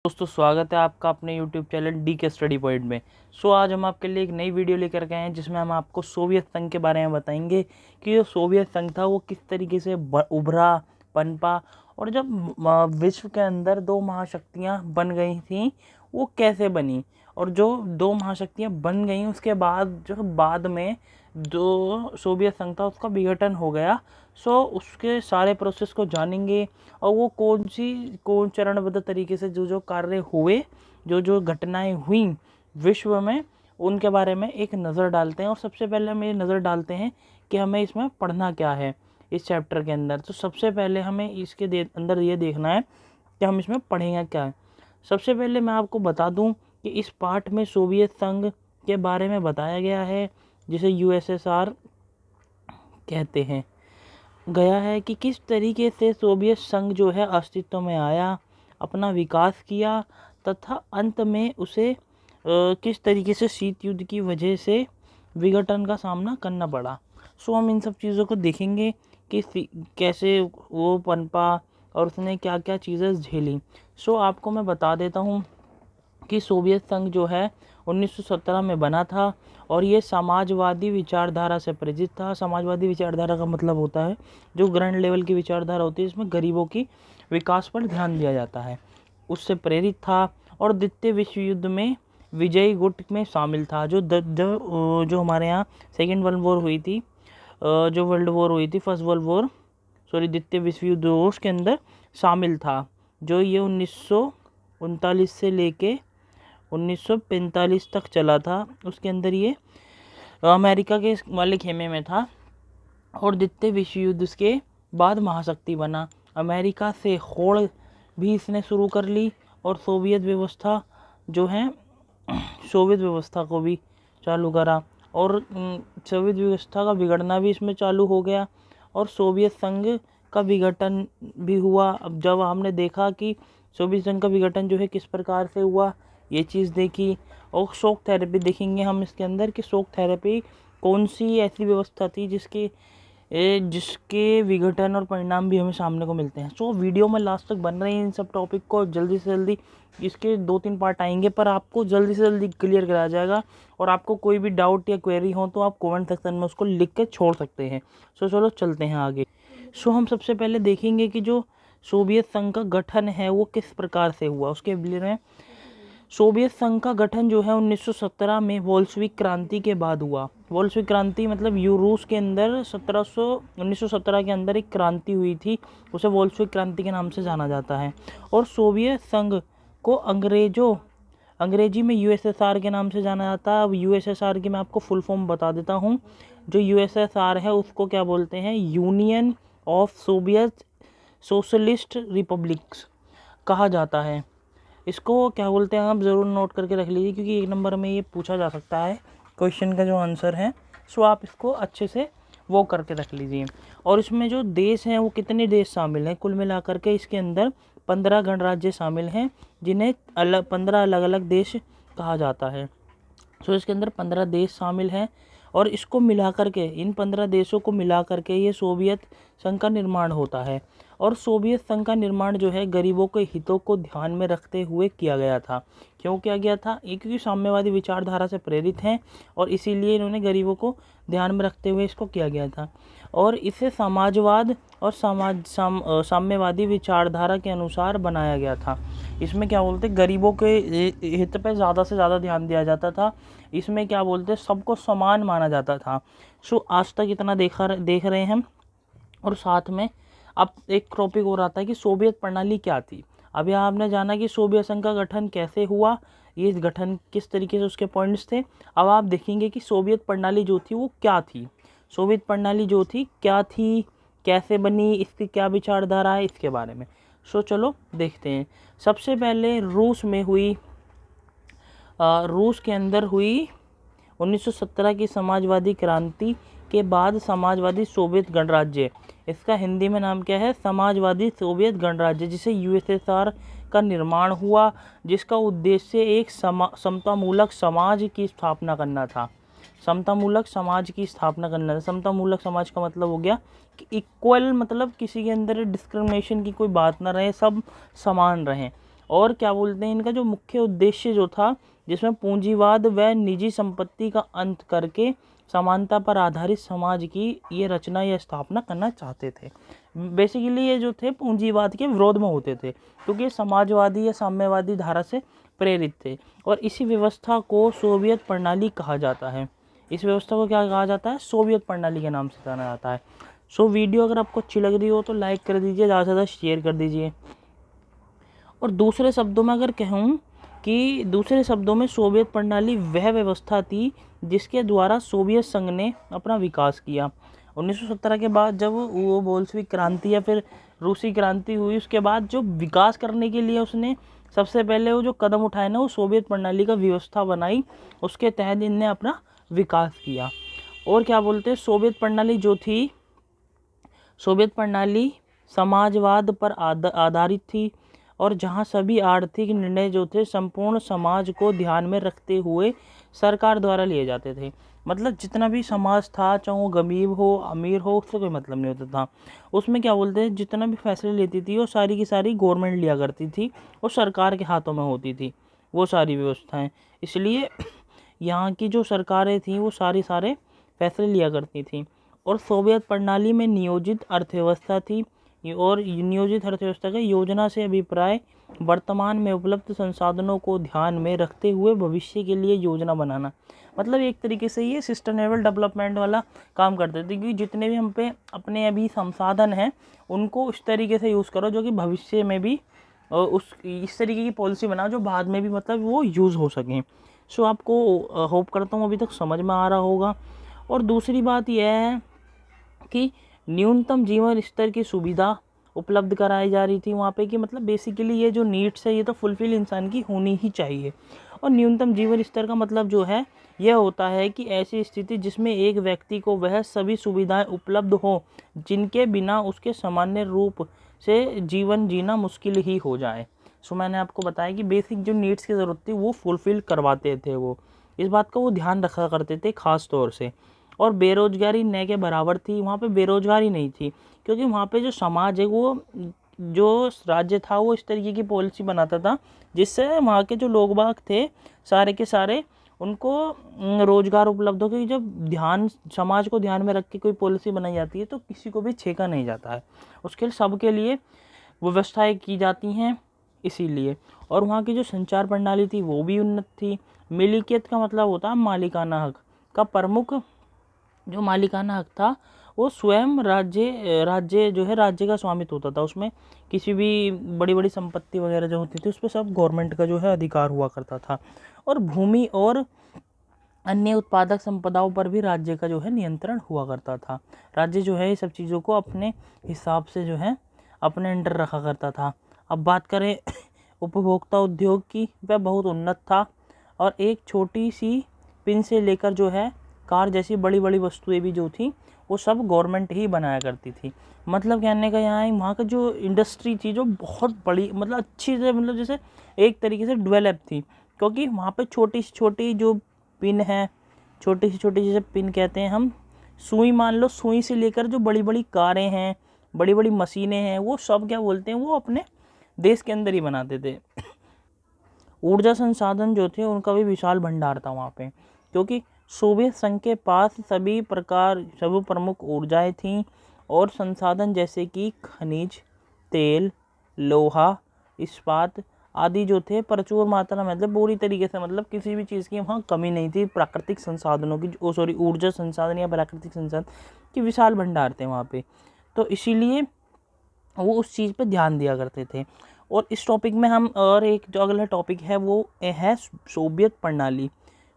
दोस्तों स्वागत है आपका अपने YouTube चैनल डी के स्टडी पॉइंट में। आज हम आपके लिए एक नई वीडियो लेकर के आए हैं जिसमें हम आपको सोवियत संघ के बारे में बताएंगे कि जो सोवियत संघ था वो किस तरीके से उभरा, पनपा और जब विश्व के अंदर दो महाशक्तियां बन गई थीं वो कैसे बनी, और जो दो महाशक्तियां बन गई उसके बाद जो बाद में जो सोवियत संघ था उसका विघटन हो गया। उसके सारे प्रोसेस को जानेंगे और वो कौन चरणबद्ध तरीके से जो कार्य हुए, जो घटनाएं हुई विश्व में, उनके बारे में एक नज़र डालते हैं। और सबसे पहले हम ये नज़र डालते हैं कि हमें इसमें पढ़ना क्या है इस चैप्टर के अंदर। तो सबसे पहले हमें इसके अंदर ये देखना है कि हम इसमें पढ़ेंगे क्या है। सबसे पहले मैं आपको बता दूं कि इस पाठ में सोवियत संघ के बारे में बताया गया है जिसे यूएसएसआर कहते हैं। गया है कि किस तरीके से सोवियत संघ जो है अस्तित्व में आया, अपना विकास किया तथा अंत में उसे किस तरीके से शीत युद्ध की वजह से विघटन का सामना करना पड़ा। हम इन सब चीज़ों को देखेंगे कि कैसे वो पनपा और उसने क्या क्या चीज़ें झेली। आपको मैं बता देता हूँ कि सोवियत संघ जो है 1917 में बना था और ये समाजवादी विचारधारा से प्रेरित था। समाजवादी विचारधारा का मतलब होता है जो ग्राउंड लेवल की विचारधारा होती है, इसमें गरीबों की विकास पर ध्यान दिया जाता है, उससे प्रेरित था। और द्वितीय विश्व युद्ध में विजयी गुट में शामिल था। जो हमारे यहाँ सेकेंड वर्ल्ड वॉर हुई थी, फर्स्ट वर्ल्ड वॉर द्वितीय विश्व युद्ध उसके अंदर शामिल था, जो ये 1939 से लेके 1945 तक चला था। उसके अंदर ये अमेरिका के वाले खेमे में था और द्वितीय विश्व युद्ध के बाद महाशक्ति बना। अमेरिका से होड़ भी इसने शुरू कर ली और सोवियत व्यवस्था को भी चालू करा और सोवियत व्यवस्था का बिगड़ना भी इसमें चालू हो गया और सोवियत संघ का विघटन भी हुआ। अब जब हमने देखा कि सोवियत संघ का विघटन जो है किस प्रकार से हुआ, ये चीज़ देखी। और शॉक थेरेपी देखेंगे हम इसके अंदर कि शॉक थेरेपी कौन सी ऐसी व्यवस्था थी जिसके विघटन और परिणाम भी हमें सामने को मिलते हैं। वीडियो में लास्ट तक बन रही है इन सब टॉपिक को, जल्दी से जल्दी इसके 2-3 पार्ट आएंगे पर आपको जल्दी से जल्दी क्लियर कराया जाएगा। और आपको कोई भी डाउट या क्वेरी हो तो आप कमेंट सेक्शन में उसको लिख के छोड़ सकते हैं। चलो चलते हैं आगे। हम सबसे पहले देखेंगे कि जो सोवियत संघ का गठन है वो किस प्रकार से हुआ। उसके लिए सोवियत संघ का गठन जो है 1917 में बोल्शेविक क्रांति के बाद हुआ। बोल्शेविक क्रांति मतलब रूस के अंदर 1917 के अंदर एक क्रांति हुई थी, उसे बोल्शेविक क्रांति के नाम से जाना जाता है। और सोवियत संघ को अंग्रेजी में यूएसएसआर के नाम से जाना जाता है। अब यूएसएसआर की मैं आपको फुल फॉर्म बता देता हूँ। जो यूएसएसआर है उसको क्या बोलते हैं, union of Soviet socialist republics कहा जाता है। इसको क्या बोलते हैं आप ज़रूर नोट करके रख लीजिए क्योंकि 1 नंबर में ये पूछा जा सकता है क्वेश्चन का जो आंसर है। आप इसको अच्छे से वो करके रख लीजिए। और इसमें जो देश हैं वो कितने देश शामिल हैं, कुल मिलाकर के इसके अंदर 15 गणराज्य शामिल हैं जिन्हें 15 अलग अलग देश कहा जाता है। इसके अंदर 15 देश शामिल हैं और इसको मिलाकर के, इन 15 देशों को मिलाकर के ये सोवियत संघ का निर्माण होता है। और सोवियत संघ का निर्माण जो है गरीबों के हितों को ध्यान में रखते हुए किया गया था। क्यों किया गया था? क्योंकि साम्यवादी विचारधारा से प्रेरित हैं और इसीलिए इन्होंने गरीबों को ध्यान में रखते हुए इसको किया गया था। और इसे समाजवाद और साम्यवादी विचारधारा के अनुसार बनाया गया था। इसमें क्या बोलते, गरीबों के हित पे ज़्यादा से ज़्यादा ध्यान दिया जाता था। इसमें क्या बोलते, सबको समान माना जाता था। आज तक इतना देख रहे हैं हम। और साथ में अब एक टॉपिक और आता है कि सोवियत प्रणाली क्या थी। अभी आपने जाना कि सोवियत संघ का गठन कैसे हुआ, ये गठन किस तरीके से उसके पॉइंट्स थे। अब आप देखेंगे कि सोवियत प्रणाली जो थी वो क्या थी, सोवियत प्रणाली जो थी क्या थी, कैसे बनी, इसकी क्या विचारधारा है, इसके बारे में। चलो देखते हैं। सबसे पहले रूस के अंदर हुई 1917 की समाजवादी क्रांति के बाद समाजवादी सोवियत गणराज्य। इसका हिंदी में नाम क्या है, समाजवादी सोवियत गणराज्य, जिसे यूएसएसआर का निर्माण हुआ, जिसका उद्देश्य एक समतामूलक समाज की स्थापना करना था। समतामूलक समाज की स्थापना करना था। समतामूलक समाज का मतलब हो गया कि इक्वल, मतलब किसी के अंदर डिस्क्रिमिनेशन की कोई बात ना रहे, सब समान रहें। और क्या बोलते हैं, इनका जो मुख्य उद्देश्य जो था, जिसमें पूंजीवाद व निजी संपत्ति का अंत करके समानता पर आधारित समाज की ये रचना या स्थापना करना चाहते थे। बेसिकली ये जो थे पूंजीवाद के विरोध में होते थे, क्योंकि ये समाजवादी या साम्यवादी धारा से प्रेरित थे। और इसी व्यवस्था को सोवियत प्रणाली कहा जाता है। इस व्यवस्था को क्या कहा जाता है? सोवियत प्रणाली के नाम से जाना जाता है। सो वीडियो अगर आपको अच्छी लग रही हो तो लाइक कर दीजिए, ज़्यादा से ज़्यादा शेयर कर दीजिए। और दूसरे शब्दों में अगर कहूँ कि दूसरे शब्दों में सोवियत प्रणाली वह व्यवस्था थी जिसके द्वारा सोवियत संघ ने अपना विकास किया। 1917 के बाद जब वो बोल्शेविक क्रांति या फिर रूसी क्रांति हुई, उसके बाद जो विकास करने के लिए उसने सबसे पहले वो जो कदम उठाए ना, वो सोवियत प्रणाली का व्यवस्था बनाई, उसके तहत इनने अपना विकास किया। और क्या बोलते हैं, सोवियत प्रणाली जो थी, सोवियत प्रणाली समाजवाद पर आधारित थी, और जहां सभी आर्थिक निर्णय जो थे संपूर्ण समाज को ध्यान में रखते हुए सरकार द्वारा लिए जाते थे। मतलब जितना भी समाज था, चाहे वो गरीब हो अमीर हो, उससे कोई मतलब नहीं होता था। उसमें क्या बोलते हैं, जितना भी फैसले लेती थी वो सारी की सारी गवर्नमेंट लिया करती थी, वो सरकार के हाथों में होती थी वो सारी व्यवस्थाएं। इसलिए यहाँ की जो सरकारें थीं वो सारे फैसले लिया करती थी। और सोवियत प्रणाली में नियोजित अर्थव्यवस्था थी, और नियोजित अर्थव्यवस्था का योजना से अभिप्राय वर्तमान में उपलब्ध संसाधनों को ध्यान में रखते हुए भविष्य के लिए योजना बनाना। मतलब एक तरीके से ये सस्टेनेबल डेवलपमेंट वाला काम करते थे, क्योंकि जितने भी हम पे अपने अभी संसाधन हैं उनको उस तरीके से यूज़ करो जो कि भविष्य में भी इस तरीके की पॉलिसी बनाओ जो बाद में भी मतलब वो यूज़ हो सकें। सो आपको होप करता हूँ अभी तक समझ में आ रहा होगा। और दूसरी बात यह है कि न्यूनतम जीवन स्तर की सुविधा उपलब्ध कराई जा रही थी वहाँ पे, कि मतलब बेसिकली ये जो नीड्स है ये तो फुलफिल इंसान की होनी ही चाहिए। और न्यूनतम जीवन स्तर का मतलब जो है यह होता है कि ऐसी स्थिति जिसमें एक व्यक्ति को वह सभी सुविधाएं उपलब्ध हो जिनके बिना उसके सामान्य रूप से जीवन जीना मुश्किल ही हो जाए। सो मैंने आपको बताया कि बेसिक जो नीड्स की ज़रूरत थी वो फुलफ़िल करवाते थे वो, इस बात का वो ध्यान रखा करते थे ख़ास तौर से। और बेरोज़गारी न के बराबर थी, वहाँ पे बेरोज़गारी नहीं थी, क्योंकि वहाँ पे जो समाज है वो, जो राज्य था वो इस तरीके की पॉलिसी बनाता था जिससे वहाँ के जो लोग बाग थे सारे के सारे उनको रोज़गार उपलब्ध हो। क्योंकि जब ध्यान समाज को ध्यान में रख के कोई पॉलिसी बनाई जाती है तो किसी को भी छेका नहीं जाता है, उसके सबके लिए व्यवस्थाएं की जाती हैं इसीलिए। और वहाँ की जो संचार प्रणाली थी वो भी उन्नत थी। मिल्कियत का मतलब होता है मालिकाना हक का प्रमुख, जो मालिकाना हक था वो स्वयं राज्य जो है राज्य का स्वामित्व होता था। उसमें किसी भी बड़ी बड़ी संपत्ति वगैरह जो होती थी उस पर सब गवर्नमेंट का जो है अधिकार हुआ करता था। और भूमि और अन्य उत्पादक संपदाओं पर भी राज्य का जो है नियंत्रण हुआ करता था। राज्य जो है ये सब चीज़ों को अपने हिसाब से जो है अपने अंडर रखा करता था। अब बात करें उपभोक्ता उद्योग की, वह बहुत उन्नत था, और एक छोटी सी पिन से लेकर जो है कार जैसी बड़ी बड़ी वस्तुएं भी जो थी वो सब गवर्नमेंट ही बनाया करती थी। मतलब कहने का यहाँ है, वहाँ का जो इंडस्ट्री थी जो बहुत बड़ी, मतलब अच्छी से, मतलब जैसे एक तरीके से डेवलप थी, क्योंकि वहाँ पे छोटी से छोटी जो पिन है, छोटी से छोटी जैसे पिन कहते हैं हम, सुई मान लो, सुई से लेकर जो बड़ी बड़ी कारें हैं, बड़ी बड़ी मशीनें हैं, वो सब क्या बोलते हैं वो अपने देश के अंदर ही बनाते थे। ऊर्जा संसाधन जो थे उनका भी विशाल भंडार था वहाँ पे, क्योंकि सोवियत संघ के पास सभी प्रमुख ऊर्जाएं थीं और संसाधन जैसे कि खनिज तेल, लोहा, इस्पात आदि जो थे प्रचुर मात्रा में, मतलब पूरी तरीके से, मतलब किसी भी चीज़ की वहाँ कमी नहीं थी। प्राकृतिक संसाधनों की, ऊर्जा संसाधन या प्राकृतिक संसाधन की विशाल भंडार थे वहाँ पे, तो इसीलिए वो उस चीज़ पे ध्यान दिया करते थे। और इस टॉपिक में हम और एक जो अगला टॉपिक है वो है सोवियत प्रणाली।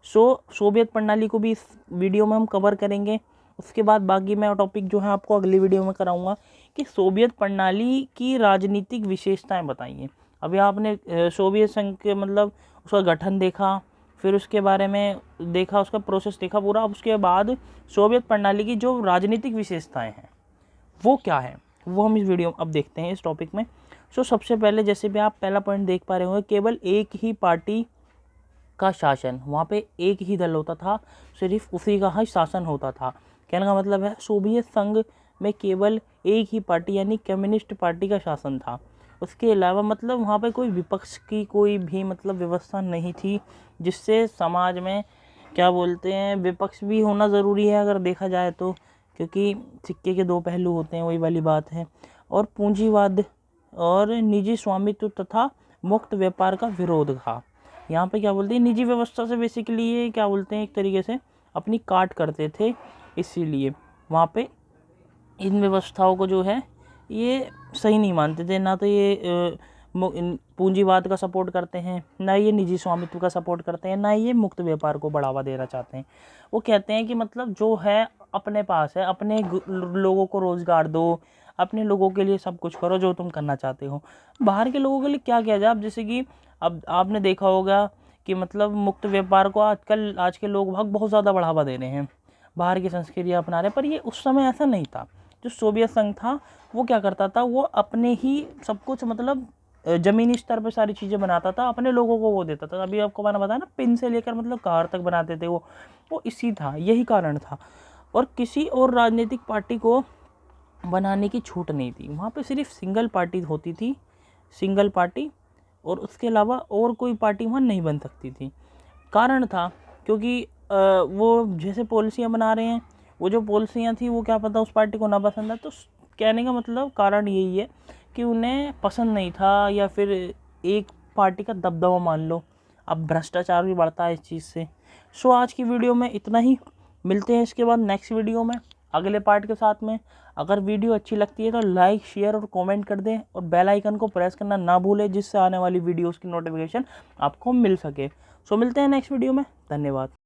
सोवियत प्रणाली को भी इस वीडियो में हम कवर करेंगे। उसके बाद बाकी मैं टॉपिक जो है आपको अगली वीडियो में कराऊंगा कि सोवियत प्रणाली की राजनीतिक विशेषताएं बताइए। अभी आपने सोवियत संघ के मतलब उसका गठन देखा, फिर उसके बारे में देखा, उसका प्रोसेस देखा पूरा। अब उसके बाद सोवियत प्रणाली की जो राजनीतिक विशेषताएं हैं वो क्या है, वो हम इस वीडियो अब देखते हैं इस टॉपिक में। सबसे पहले जैसे भी आप पहला पॉइंट देख पा रहे होंगे, केवल एक ही पार्टी का शासन, वहाँ पे एक ही दल होता था, सिर्फ उसी का ही शासन होता था। कहने का मतलब है सोवियत संघ में केवल एक ही पार्टी यानी कम्युनिस्ट पार्टी का शासन था। उसके अलावा मतलब वहाँ पे कोई विपक्ष की कोई भी मतलब व्यवस्था नहीं थी, जिससे समाज में क्या बोलते हैं विपक्ष भी होना ज़रूरी है अगर देखा जाए तो, क्योंकि सिक्के के दो पहलू होते हैं, वही वाली बात है। और पूंजीवाद और निजी स्वामित्व तथा मुक्त व्यापार का विरोध था। यहाँ पे क्या बोलते हैं निजी व्यवस्था से बेसिकली ये क्या बोलते हैं एक तरीके से अपनी काट करते थे, इसीलिए वहाँ पे इन व्यवस्थाओं को जो है ये सही नहीं मानते थे। ना तो ये पूंजीवाद का सपोर्ट करते हैं, ना ये निजी स्वामित्व का सपोर्ट करते हैं, ना ये मुक्त व्यापार को बढ़ावा देना चाहते हैं। वो कहते हैं कि मतलब जो है अपने पास है, अपने लोगों को रोजगार दो, अपने लोगों के लिए सब कुछ करो जो तुम करना चाहते हो। बाहर के लोगों के लिए क्या किया जाए। अब जैसे कि अब आपने देखा होगा कि मतलब मुक्त व्यापार को आज के लोग बहुत ज़्यादा बढ़ावा दे रहे हैं, बाहर की संस्कृतियाँ अपना रहे हैं, पर ये उस समय ऐसा नहीं था। जो सोवियत संघ था वो क्या करता था, वो अपने ही सब कुछ मतलब ज़मीनी स्तर पे सारी चीज़ें बनाता था, अपने लोगों को वो देता था। अभी आपको मैंने बताया ना, पिन से लेकर मतलब कार तक बनाते थे वो इसी था, यही कारण था। और किसी और राजनीतिक पार्टी को बनाने की छूट नहीं थी वहाँ पे, सिर्फ सिंगल पार्टी होती थी, सिंगल पार्टी, और उसके अलावा और कोई पार्टी वहाँ नहीं बन सकती थी। कारण था क्योंकि वो जैसे पॉलिसियाँ बना रहे हैं, वो जो पॉलिसियाँ थी वो क्या पता उस पार्टी को ना पसंद है। तो कहने का मतलब कारण यही है कि उन्हें पसंद नहीं था, या फिर एक पार्टी का दबदबा मान लो। अब भ्रष्टाचार भी बढ़ता है इस चीज़ से। सो आज की वीडियो में इतना ही, मिलते हैं इसके बाद नेक्स्ट वीडियो में अगले पार्ट के साथ में। अगर वीडियो अच्छी लगती है तो लाइक शेयर और कमेंट कर दें, और बेल आइकन को प्रेस करना ना भूलें, जिससे आने वाली वीडियोस की नोटिफिकेशन आपको मिल सके। सो मिलते हैं नेक्स्ट वीडियो में, धन्यवाद।